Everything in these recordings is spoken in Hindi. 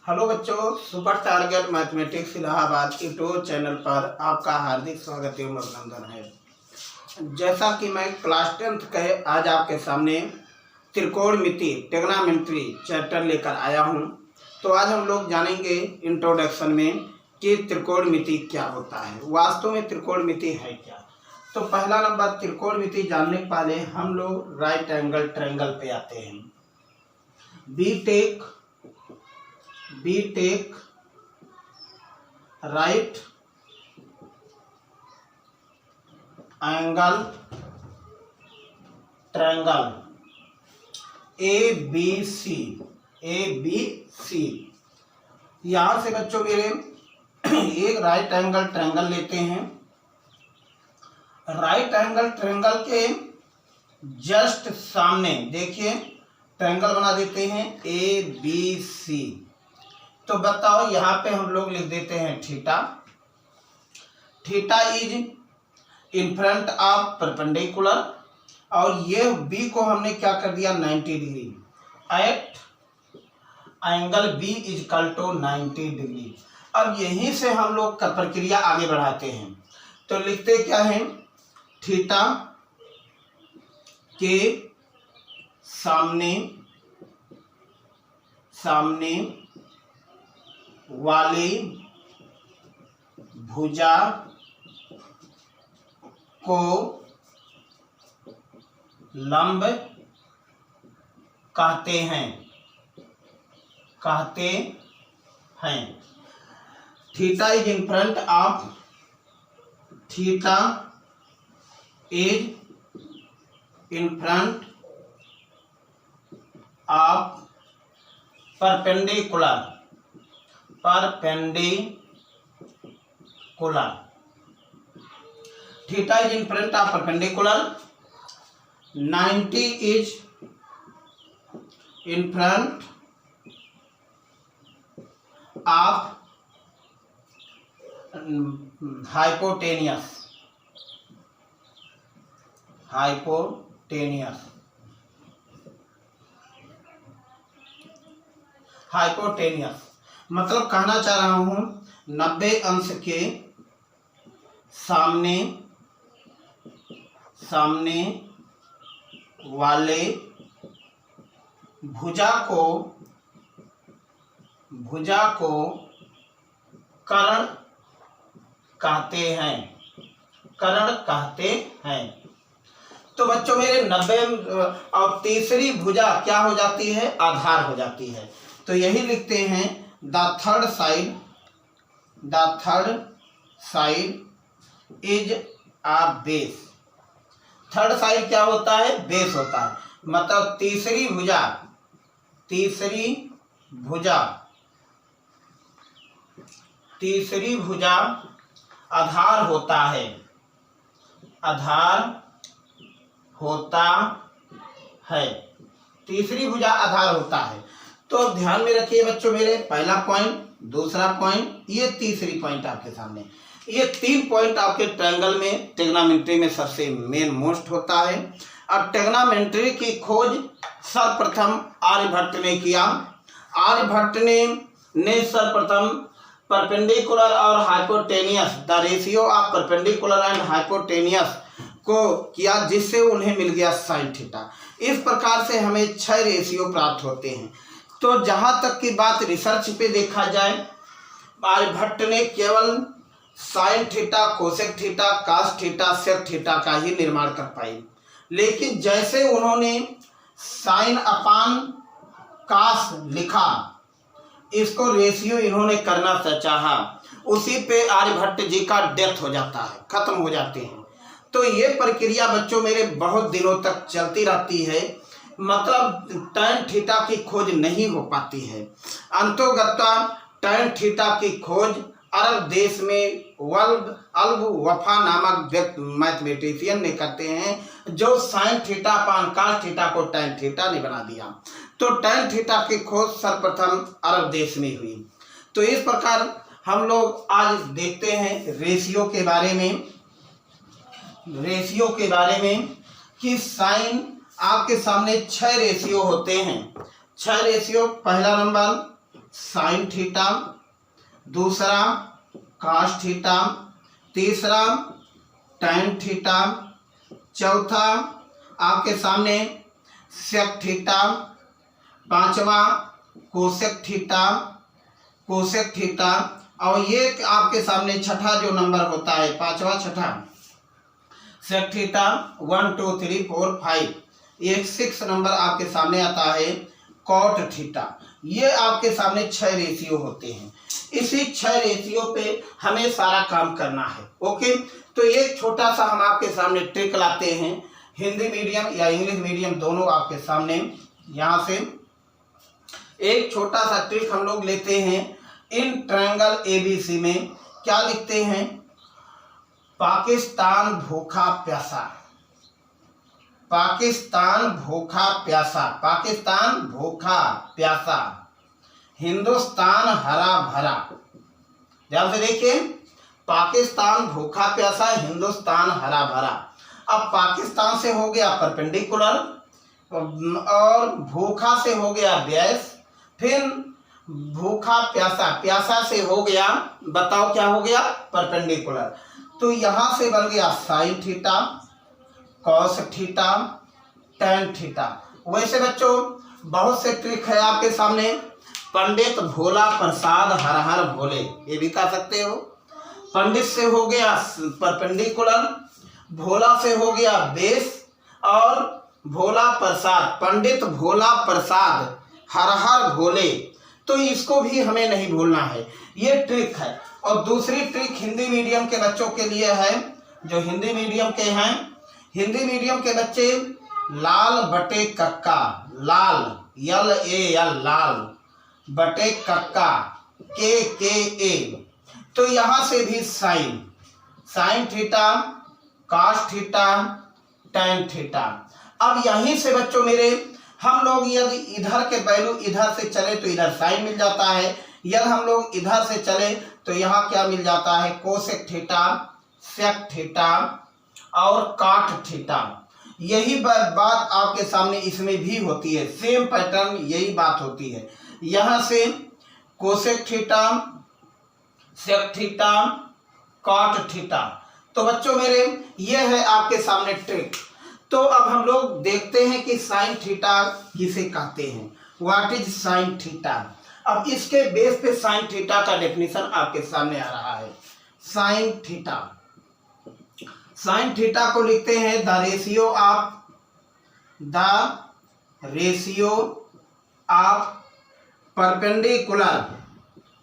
हेलो बच्चों, super target mathematics Allahabad YouTube channel पर आपका हार्दिक स्वागत एवं अभिनंदन है। जैसा कि मैं क्लास 10th के आज आपके सामने त्रिकोणमिति ट्रिग्नोमेट्री चैप्टर लेकर आया हूं, तो आज हम लोग जानेंगे इंट्रोडक्शन में कि त्रिकोणमिति क्या होता है, वास्तव में त्रिकोणमिति है क्या। तो पहला नंबर, त्रिकोणमिति जानने के पहले हम लोग राइट एंगल ट्रायंगल पे आते हैं। We take right angle triangle A B C. यहां से बच्चों मेरे एक राइट एंगल ट्रायंगल लेते हैं। राइट एंगल ट्रायंगल के जस्ट सामने देखिए ट्रायंगल बना देते हैं ए बी सी। तो बताओ यहाँ पे हम लोग लिख देते हैं theta. Theta is in front of perpendicular, और ये बी को हमने क्या कर दिया 90 degree. At angle B is equal to 90 degree. अब यहीं से हम लोग का प्रक्रिया आगे बढ़ाते हैं। तो लिखते क्या है, थीटा के सामने वाली भुजा को लंब कहते हैं। Theta is in front of perpendicular. Theta is in front of perpendicular, 90 is in front of hypotenuse. मतलब कहना चाह रहा हूं 90 अंश के सामने वाले भुजा को कर्ण कहते हैं। तो बच्चों मेरे 90 और तीसरी भुजा क्या हो जाती है, आधार हो जाती है। तो यही लिखते हैं the third side is a base. Third side क्या होता है, बेस होता है। मतलब तीसरी भुजा आधार होता है। तीसरी भुजा आधार होता है। तो ध्यान में रखिए बच्चों मेरे, पहला पॉइंट, दूसरा पॉइंट, ये तीसरी पॉइंट आपके सामने। ये 3 पॉइंट आपके ट्रायंगल में ट्रिग्नोमेट्री में सबसे मेन मोस्ट होता है। और ट्रिग्नोमेट्री की खोज सर्वप्रथम आर्यभट्ट ने किया। आर्यभट्ट ने सर्वप्रथम परपेंडिकुलर और hypotenuse, the ratio of perpendicular and hypotenuse को किया, जिससे उन्हें मिल गया साइन थीटा। इस प्रकार से हमें 6 रेशियो प्राप्त होते हैं। तो जहां तक की बात रिसर्च पे देखा जाए, आर्यभट्ट ने केवल sine theta, cosec theta, cos theta, sec theta का ही निर्माण कर पाई। लेकिन जैसे उन्होंने साइन अपान कास लिखा, इसको रेशियो इन्होंने करना चाहा, उसी पे आर्यभट्ट जी का डेथ हो जाता है, खत्म हो जाते हैं। तो ये प्रक्रिया बच्चों मेरे बहुत दिनों तक चलती रहती है। मतलब टैन थीटा की खोज नहीं हो पाती है। अंतोगत्वा टैन थीटा की खोज अरब देश में अल्ब वफा नामक मैथमेटिशियन ने करते हैं, जो साइन थीटा पान कास थीटा को टैन थीटा ने बना दिया। तो टैन थीटा की खोज सर्वप्रथम अरब देश में हुई। तो इस प्रकार हम लोग आज देखते हैं रेशियो के बारे में कि साइन आपके सामने 6 रेशियो होते हैं। 6 रेशियो, पहला नंबर साइन थीटा, दूसरा कॉस थीटा, तीसरा टैन थीटा, चौथा आपके सामने सेक थीटा, पांचवा कोसेक थीटा, कोसेक थीटा, और ये आपके सामने छठा जो नंबर होता है, पांचवा छठा सेक थीटा, 1 2 3 4 5, एक 6 नंबर आपके सामने आता है कॉट थीटा। ये आपके सामने 6 रेशियो होते हैं। इसी 6 रेशियो पे हमें सारा काम करना है। ओके, तो एक छोटा सा हम आपके सामने ट्रिक लाते हैं, हिंदी मीडियम या इंग्लिश मीडियम दोनों आपके सामने। यहाँ से एक छोटा सा ट्रिक हम लोग लेते हैं। इन ट्रायंगल एबीसी में क्या लिखते हैं? पाकिस्तान भूखा प्यासा, पाकिस्तान भूखा प्यासा, पाकिस्तान भूखा प्यासा, हिंदुस्तान हरा भरा। ध्यान से देखिए, पाकिस्तान भूखा प्यासा, हिंदुस्तान हरा भरा। अब पाकिस्तान से हो गया परपेंडिकुलर और भूखा से हो गया बेस, फिर भूखा प्यासा, प्यासा से हो गया, बताओ क्या हो गया? परपेंडिकुलर। तो यहां से बन गया sign theta, cos theta, tan theta. वैसे बच्चों बहुत से ट्रिक है आपके सामने। पंडित भोला प्रसाद हर हर भोले, ये भी कह सकते हो। पंडित से हो गया परपेंडिकुलर, भोला से हो गया बेस, और भोला प्रसाद, पंडित भोला प्रसाद हर हर भोले। तो इसको भी हमें नहीं भूलना है, ये ट्रिक है। और दूसरी ट्रिक हिंदी मीडियम के बच्चों के लिए है, जो हिंदी मीडियम के हैं, हिंदी मीडियम के बच्चे लाल बटे कक्का, लाल LAL, लाल बटे कक्का KKA। तो यहां से भी sine, sine theta, cos theta, tan theta. अब यहीं से बच्चों मेरे हम लोग यदि इधर के वैल्यू इधर से चले तो इधर साइन मिल जाता है, यदि हम लोग इधर से चले तो यहाँ क्या मिल जाता है? कोसेक थीटा, सेक थीटा और कॉट थीटा। यही बात आपके सामने इसमें भी होती है, सेम पैटर्न यही बात होती है। यहाँ से cosec theta, sec theta, cot theta. तो बच्चों मेरे ये है आपके सामने ट्रिक। तो अब हम लोग देखते हैं कि साइन थीटा किसे कहते हैं, व्हाट इज साइन थीटा। अब इसके बेस पे साइन थीटा का डेफिनेशन आपके सामने आ रहा है। साइन थीटा, साइन थीटा को लिखते हैं the ratio of perpendicular,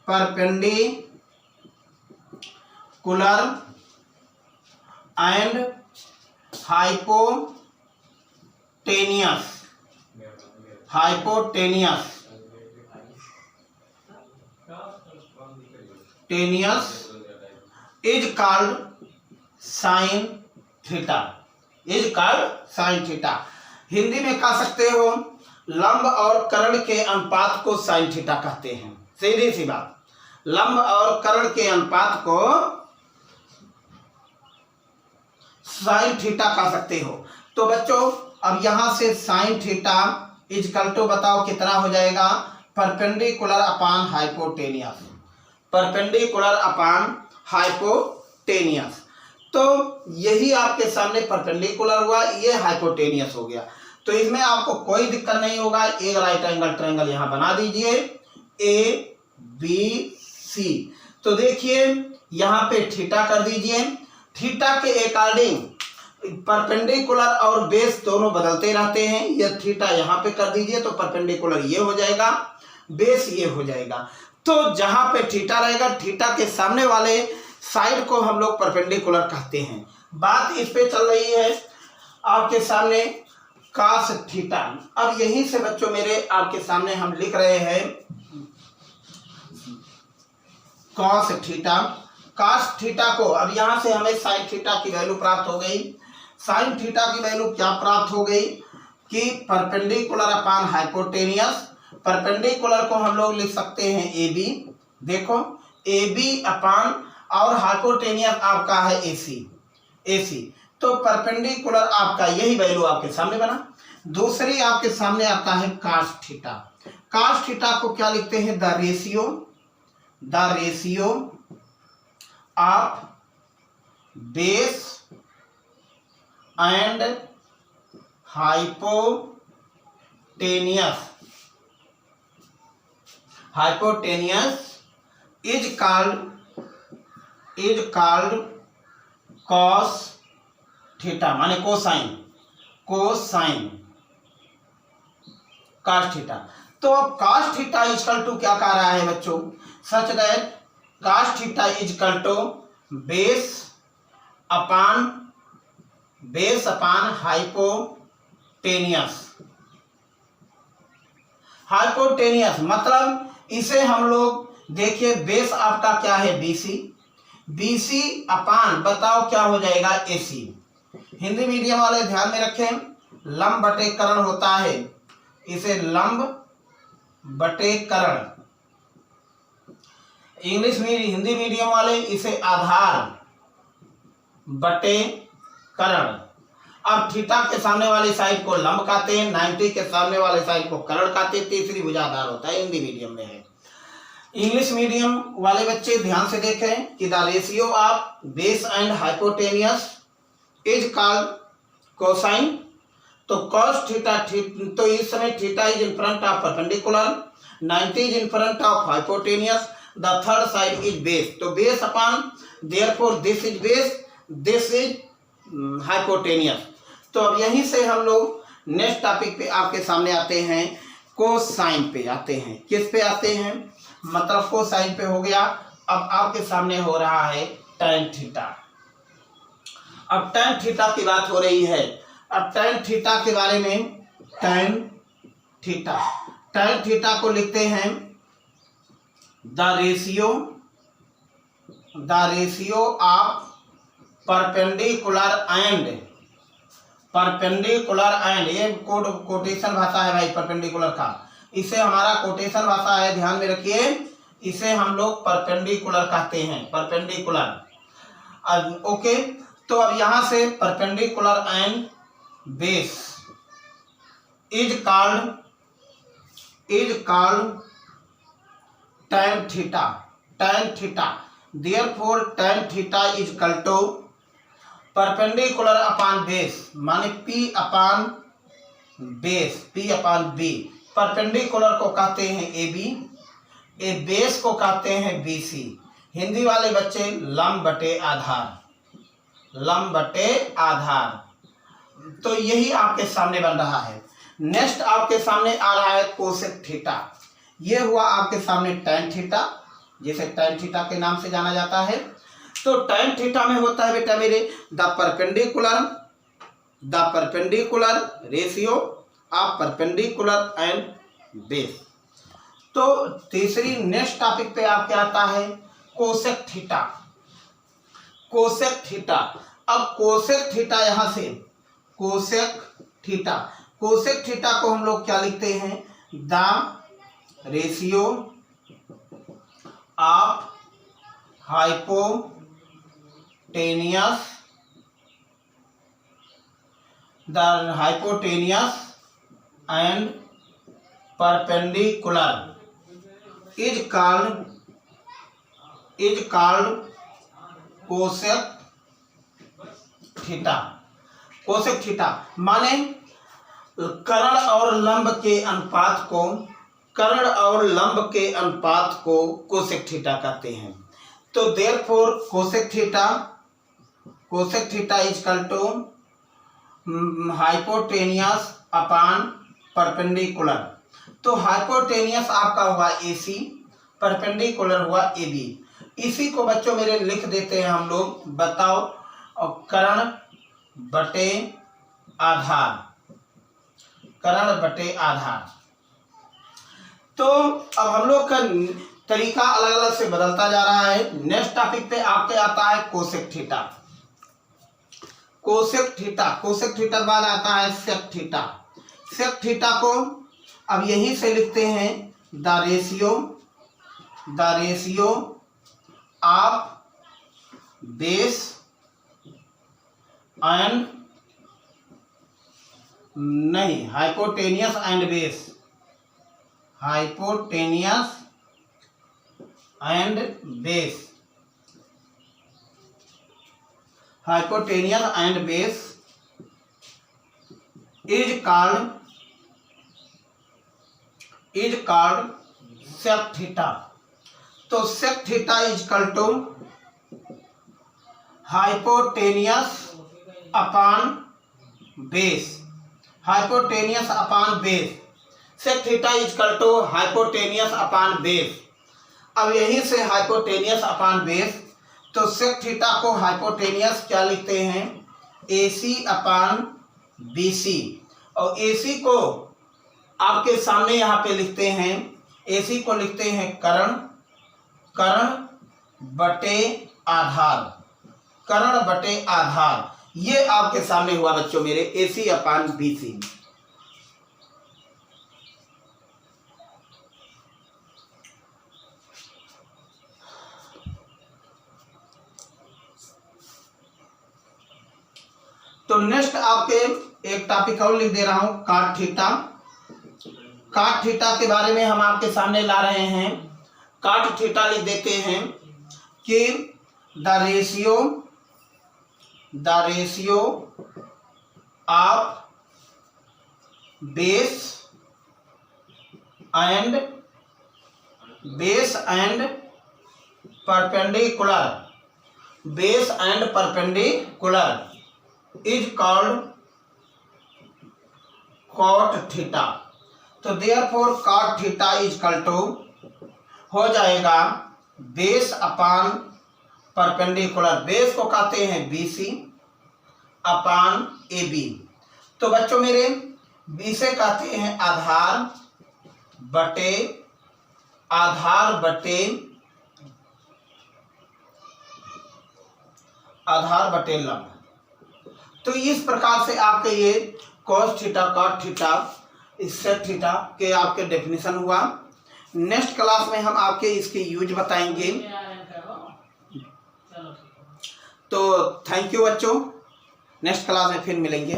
perpendicular and hypotenuse, hypotenuse टेनियस is called sine theta, is called sine theta. Hindi में कह सकते हो लंब और कर्ण के अनुपात को साइन थीटा कहते हैं। सीधी सी बात, लंब और कर्ण के अनुपात को साइन थीटा कह सकते हो। तो बच्चों अब यहां से साइन थीटा इजकल टू बताओ कितना हो जाएगा? परपेंडिकुलर अपान हाइपोटेनियस, परपेंडिकुलर अपान हाइपोटेनियस। तो यही आपके सामने परपेंडिकुलर हुआ, ये हाइपोटेनियस हो गया। तो इसमें आपको कोई दिक्कत नहीं होगा। एक राइट एंगल ट्रायंगल यहां बना दीजिए ABC। तो देखिए यहां पे थीटा कर दीजिए, थीटा के अकॉर्डिंग परपेंडिकुलर और बेस दोनों बदलते रहते हैं। यह थीटा यहाँ पे कर दीजिए तो परपेंडिकुलर ये हो जाएगा, बेस ये हो जाएगा। तो जहां पे थीटा रहेगा, थीटा के सामने वाले साइड को हम लोग परपेंडिकुलर कहते हैं। बात इस पे चल रही है आपके सामने कॉस थीटा। अब यहीं से बच्चों मेरे आपके सामने हम लिख रहे हैं कॉस थीटा। कॉस थीटा को अब यहां से हमें साइन थीटा की वैल्यू प्राप्त हो गई। साइन थीटा की वैल्यू क्या प्राप्त हो गई कि परपेंडिकुलर अपान हाइपोटेनियस, परपेंडिकुलर को हम लोग लिख सकते हैं AB। देखो AB अपान और हाइपोटेनियस आपका है AC। तो परपेंडिकुलर आपका यही वैल्यू आपके सामने बना। दूसरी आपके सामने आता है कॉस थीटा। cos थीटा को क्या लिखते हैं? The ratio of base and hypotenuse is called cos theta, माने कोसाइन cos थीटा। तो अब cos थीटा इक्वल टू क्या कह रहा है बच्चों? Such that cos theta equal to base upon hypotenuse मतलब इसे हम लोग देखिए, बेस आपका क्या है? BC अपान बताओ क्या हो जाएगा? AC। हिंदी मीडियम वाले ध्यान में रखें, लंब बटे कर्ण होता है, इसे लंब बटे कर्ण। हिंदी मीडियम वाले इसे आधार बटे कर्ण। अब थीटा के सामने वाली साइड को लंब कहते हैं, 90 के सामने वाले साइड को कर्ण कहते हैं, तीसरी भुजा आधार होता है, हिंदी मीडियम में है। इंग्लिश मीडियम वाले बच्चे ध्यान से देखें कि the ratio of base and hypotenuse is called cosine. तो cos थीटा, तो इस समय theta is in front of perpendicular, 90 is in front of hypotenuse, the third side is base. तो base upon, therefore this is base, this is hypotenuse. तो अब यहीं से हम लोग नेक्स्ट टॉपिक पे आपके सामने आते हैं, कोसाइन पे आते हैं। किस पे आते हैं? मतलब कोसाइन पे हो गया। अब आपके सामने हो रहा है tan थीटा। अब tan थीटा की बात हो रही है। अब tan थीटा के बारे में, tan थीटा को लिखते हैं the ratio of perpendicular and, ये कोटेशन भाषा है भाई परपेंडिकुलर का, इसे हमारा कोटेशन भाषा है, ध्यान में रखिए। इसे हम लोग परपेंडिकुलर कहते हैं, परपेंडिकुलर। ओके, तो अब यहां से perpendicular and base is called tan theta. Therefore tan theta is equal to perpendicular upon base, माने P अपान B। परपेंडिकुलर को कहते हैं AB, बेस को कहते हैं BC। हिंदी वाले बच्चे लंब बटे आधार। तो यही आपके सामने बन रहा है। नेक्स्ट आपके सामने आ रहा है कोसेक थीटा। ये हुआ आपके सामने tan थीटा, जिसे tan थीटा के नाम से जाना जाता है। तो tan थीटा में होता है बेटा मेरे the perpendicular ratio of perpendicular and base. तो तीसरी नेक्स्ट टॉपिक पे आपके आता है कोसेक थीटा। अब कोसेक थीटा, यहां से कोसेक थीटा को हम लोग क्या लिखते हैं? The ratio of hypotenuse and perpendicular is called cosec theta. माने कर्ण और लंब के अनुपात को कोसेक थीटा कहते हैं। तो therefore cosec theta is equal to hypotenuse upon perpendicular. तो हाइपोटेनियस आपका हुआ AC, परपेंडिकुलर हुआ AB। इसी को बच्चों मेरे लिख देते हैं हम लोग, बताओ, और कर्ण बटे आधार। तो अब हम लोग का तरीका अलग अलग से बदलता जा रहा है। नेक्स्ट टॉपिक पे आपके आता है कोसेक थीटा बाद आता है सेक थीटा को अब यहीं से लिखते हैं the ratio of base and hypotenuse and hypotenuse and base, hypotenuse and base is called sec theta। तो sec theta is equal to hypotenuse upon base, hypotenuse upon base, sec theta is equal to hypotenuse upon base। अब यहीं से hypotenuse upon base, तो सेक थीटा को हाइपोटेनियस क्या लिखते हैं, AC अपान BC, और AC को आपके सामने यहाँ पे लिखते हैं, AC को लिखते हैं कर्ण बटे आधार, ये आपके सामने हुआ बच्चों मेरे AC अपान BC। तो नेक्स्ट आपके एक टॉपिक और लिख दे रहा हूं, कॉट थीटा। कॉट थीटा के बारे में हम आपके सामने ला रहे हैं। कॉट थीटा लिख देते हैं कि the ratio of base and perpendicular is called cot theta। तो therefore cot theta is equal to हो जाएगा बेस अपान परपेंडिकुलर, बेस को कहते हैं BC अपान AB। तो बच्चों मेरे B से कहते हैं आधार बटे लंब। तो इस प्रकार से आपके ये cos theta, cot theta, sec theta के आपके डेफिनेशन हुआ। नेक्स्ट क्लास में हम आपके इसके यूज बताएंगे। तो थैंक यू बच्चों, नेक्स्ट क्लास में फिर मिलेंगे।